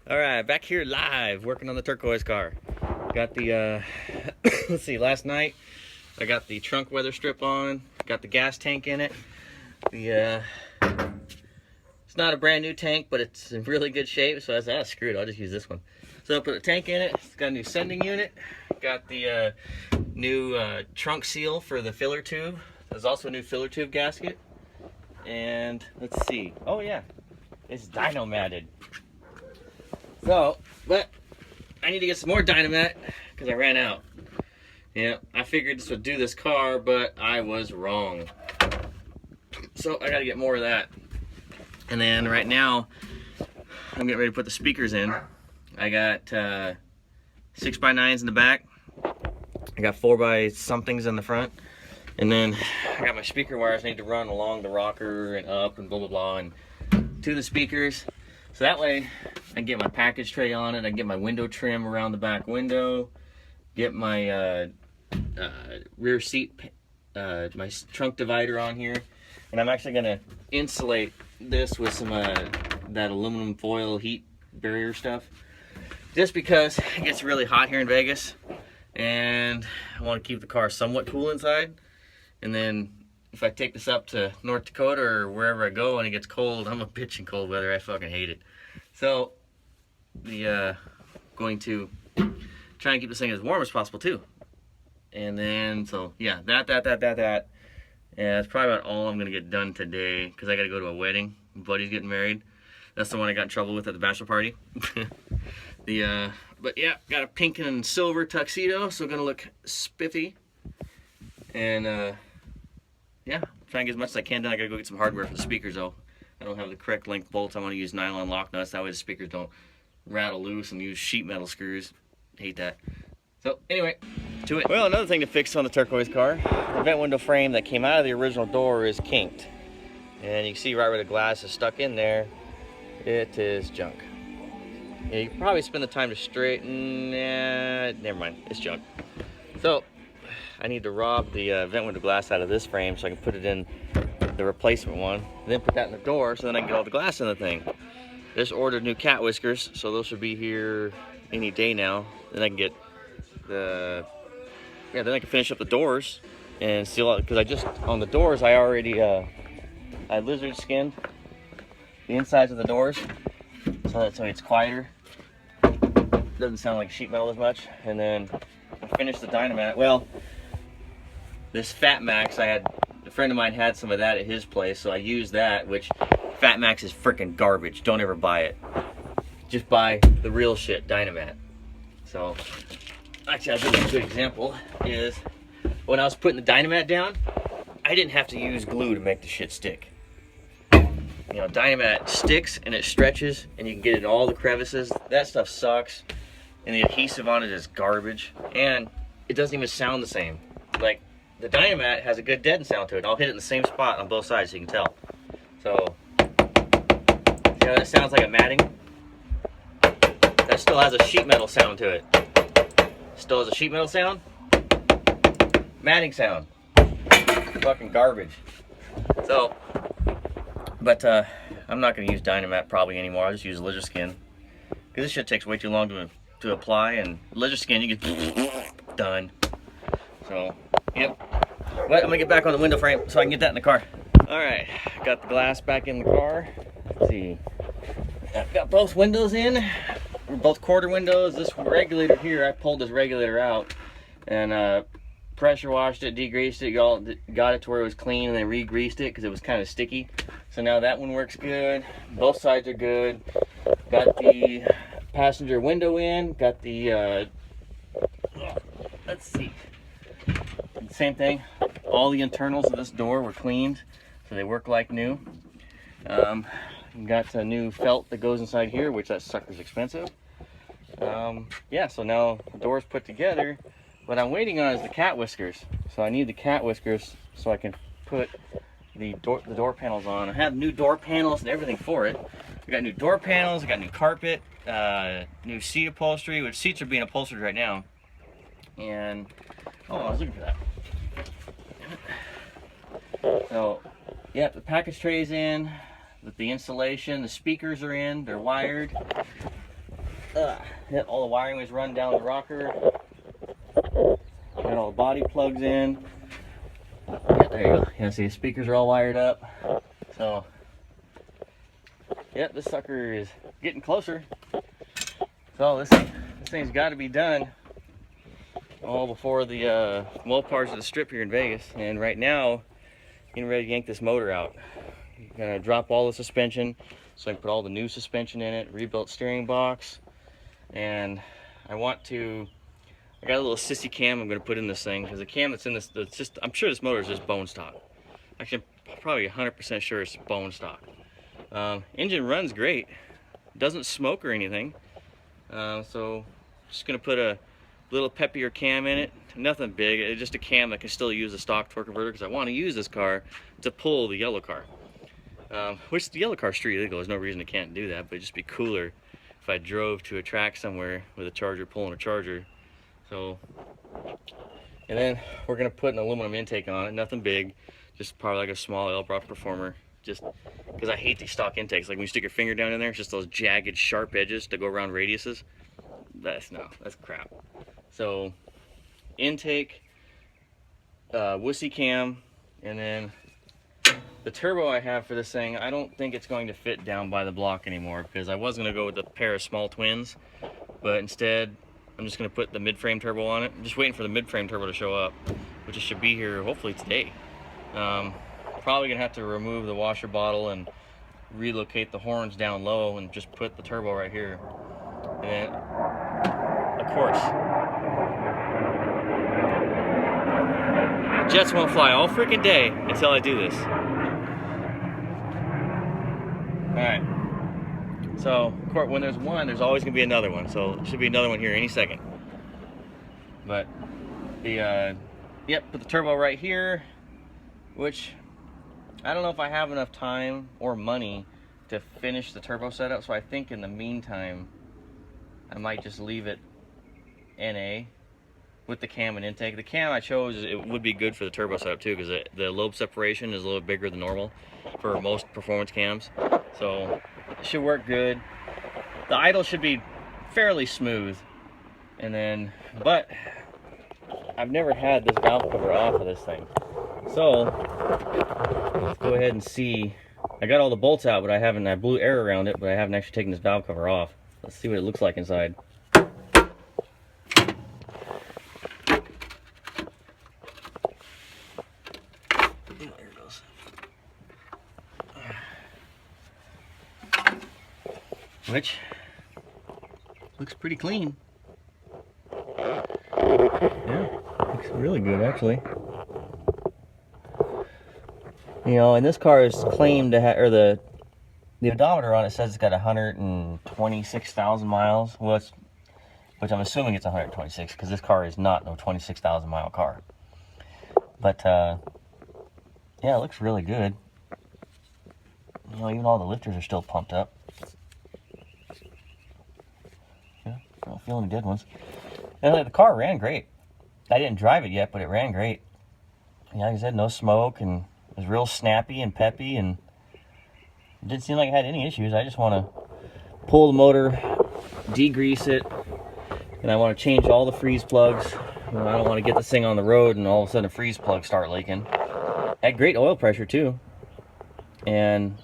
All right, back here live, working on the turquoise car. Got the, let's see, last night I got the trunk weather strip on, got the gas tank in it. It's not a brand new tank, but it's in really good shape, so I was like, screw it, I'll just use this one. So I put a tank in it, it's got a new sending unit, got the new trunk seal for the filler tube. There's also a new filler tube gasket. And let's see, oh yeah, it's dyno matted. So, but I need to get some more Dynamat because I ran out. Yeah, I figured this would do this car, but I was wrong. So I got to get more of that. And then right now, I'm getting ready to put the speakers in. I got 6x9s in the back. I got 4x somethings in the front. And then I got my speaker wires I need to run along the rocker and up and blah, blah, blah, and to the speakers. So that way I can get my package tray on it, I can get my window trim around the back window, get my rear seat, my trunk divider on here, and I'm actually going to insulate this with some that aluminum foil heat barrier stuff, just because it gets really hot here in Vegas, and I want to keep the car somewhat cool inside, and then if I take this up to North Dakota or wherever I go and it gets cold, I'm a bitch in cold weather. I fucking hate it. So, going to try and keep this thing as warm as possible too. And then, so yeah, that. Yeah, that's probably about all I'm gonna get done today because I gotta go to a wedding. My buddy's getting married. That's the one I got in trouble with at the bachelor party. But yeah, got a pink and silver tuxedo, so gonna look spiffy. And yeah, try and get as much as I can done. I gotta go get some hardware for the speakers though. I don't have the correct length bolts. I want to use nylon lock nuts. That way the speakers don't rattle loose, and use sheet metal screws. Hate that. So anyway, to it. Well, another thing to fix on the turquoise car, the vent window frame that came out of the original door is kinked. And you can see right where the glass is stuck in there, it is junk. Yeah, you can probably spend the time to straighten, never mind, it's junk. So, I need to rob the vent window glass out of this frame so I can put it in the replacement one, and then put that in the door so then I can get all the glass in the thing. Just ordered new cat whiskers, so those should be here any day now. Then I can get the, yeah, then I can finish up the doors and seal out, because I just, on the doors, I already, I lizard skinned the insides of the doors so that it's quieter. Doesn't sound like sheet metal as much. And then I finished the Dynamat. Well, this Fat Max, a friend of mine had some of that at his place, so I used that, which Fat Max is freaking garbage. Don't ever buy it. Just buy the real shit, Dynamat. So, actually, I'll give you a good example, is when I was putting the Dynamat down, I didn't have to use glue to make the shit stick. You know, Dynamat sticks and it stretches, and you can get it in all the crevices. That stuff sucks, and the adhesive on it is garbage, and it doesn't even sound the same. Like, the Dynamat has a good deaden sound to it. I'll hit it in the same spot on both sides so you can tell. So, see how that sounds like a matting? That still has a sheet metal sound to it. Still has a sheet metal sound. Matting sound. Fucking garbage. So, but I'm not going to use Dynamat probably anymore. I'll just use lizard skin. Because this shit takes way too long to apply, and lizard skin, you get done. So, yep. But I'm gonna get back on the window frame so I can get that in the car. Alright, got the glass back in the car. Let's see. I've got both windows in, both quarter windows. This regulator here, I pulled this regulator out and pressure washed it, degreased it, got it to where it was clean, and then re-greased it because it was kind of sticky. So now that one works good. Both sides are good. Got the passenger window in, got the, let's see. Same thing, all the internals of this door were cleaned, so they work like new. Got a new felt that goes inside here, which that sucker's expensive. Yeah, so now the door's put together. What I'm waiting on is the cat whiskers. So I need the cat whiskers so I can put the door panels on. I have new door panels and everything for it. I got new door panels, I got new carpet, new seat upholstery, which seats are being upholstered right now. And, oh, I was looking for that. So, yeah, the package tray's in, with the insulation, the speakers are in, they're wired. Yeah, all the wiring was run down the rocker. Got all the body plugs in. Yeah, there you go. You see the speakers are all wired up. So, yeah, this sucker is getting closer. So this thing's got to be done all before the Mopars of the strip here in Vegas. And right now, getting ready to yank this motor out. Gonna drop all the suspension so I can put all the new suspension in it, rebuilt steering box, and I got a little sissy cam I'm gonna put in this thing, because the cam that's in this, I'm sure this motor is just bone stock. Actually, I'm probably 100% sure it's bone stock. Engine runs great, doesn't smoke or anything. So just gonna put a little peppier cam in it, nothing big, it's just a cam that can still use a stock torque converter, because I want to use this car to pull the yellow car. Which the yellow car street legal, there's no reason it can't do that, but it'd just be cooler if I drove to a track somewhere with a charger pulling a charger. So, and then we're gonna put an aluminum intake on it, nothing big, just probably like a small L-Brock Performer, just because I hate these stock intakes. Like when you stick your finger down in there, it's just those jagged, sharp edges to go around radiuses. That's crap. So, intake, wussy cam, and then the turbo I have for this thing, I don't think it's going to fit down by the block anymore, because I was going to go with a pair of small twins, but instead I'm just going to put the mid-frame turbo on it. I'm just waiting for the mid-frame turbo to show up, which it should be here hopefully today. Probably going to have to remove the washer bottle and relocate the horns down low and just put the turbo right here. And then, of course, jets won't fly all freaking day until I do this. Alright, so when there's one, there's always going to be another one, so there should be another one here any second. But the put the turbo right here, which I don't know if I have enough time or money to finish the turbo setup, so I think in the meantime I might just leave it NA with the cam and intake. The cam I chose, it would be good for the turbo setup too, because the lobe separation is a little bigger than normal for most performance cams, so it should work good. The idle should be fairly smooth, and then, but I've never had this valve cover off of this thing, so let's go ahead and see. I got all the bolts out, but I blew air around it, but I haven't actually taken this valve cover off. Let's see what it looks like inside. Which looks pretty clean. Yeah, looks really good actually. You know, and this car is claimed to have, or the odometer on it says it's got 126,000 miles. Well, which I'm assuming it's 126, because this car is not no 26,000 mile car. But yeah, it looks really good. You know, even all the lifters are still pumped up. I don't feel any dead ones. And the car ran great. I didn't drive it yet, but it ran great. Yeah, like I said, no smoke, and it was real snappy and peppy, and it didn't seem like it had any issues. I just want to pull the motor, degrease it, and I want to change all the freeze plugs. You know, I don't want to get this thing on the road and all of a sudden the freeze plugs start leaking. Had great oil pressure too. And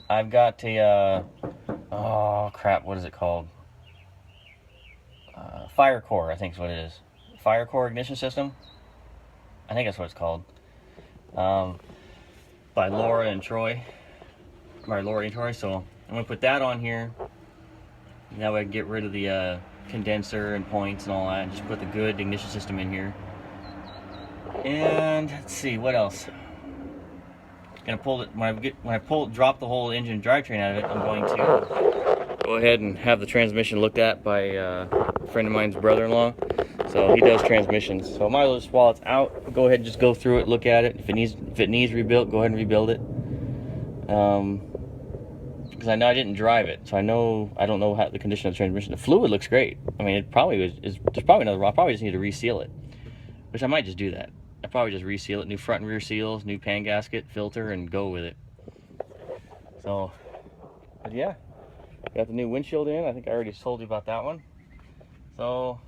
I've got a, oh crap, what is it called? Fire core, I think is what it is. Fire core ignition system. I think that's what it's called. By Laura and Troy. So I'm gonna put that on here. That way I can get rid of the condenser and points and all that, and just put the good ignition system in here. And let's see what else. Gonna pull it when I drop the whole engine and drivetrain out of it. I'm going to go ahead and have the transmission looked at by a friend of mine's brother-in-law. So he does transmissions. So I might as well just, while it's out, go ahead and just go through it, look at it. If it needs rebuilt, go ahead and rebuild it. Because I know I didn't drive it, so I don't know how the condition of the transmission. The fluid looks great. I mean, it probably there's probably another. I probably just need to reseal it, which I might just do that. I probably just reseal it, new front and rear seals, new pan gasket, filter, and go with it. So, but yeah, Got the new windshield in. I think I already told you about that one. So,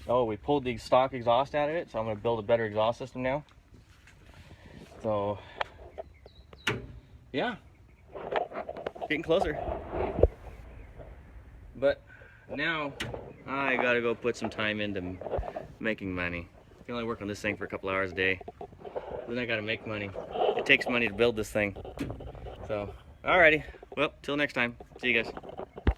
oh, we pulled the stock exhaust out of it, so I'm going to build a better exhaust system now. So, yeah, getting closer. But now I gotta go put some time into making money. I can only work on this thing for a couple hours a day. Then I gotta make money. It takes money to build this thing. So, alrighty. Well, till next time. See you guys.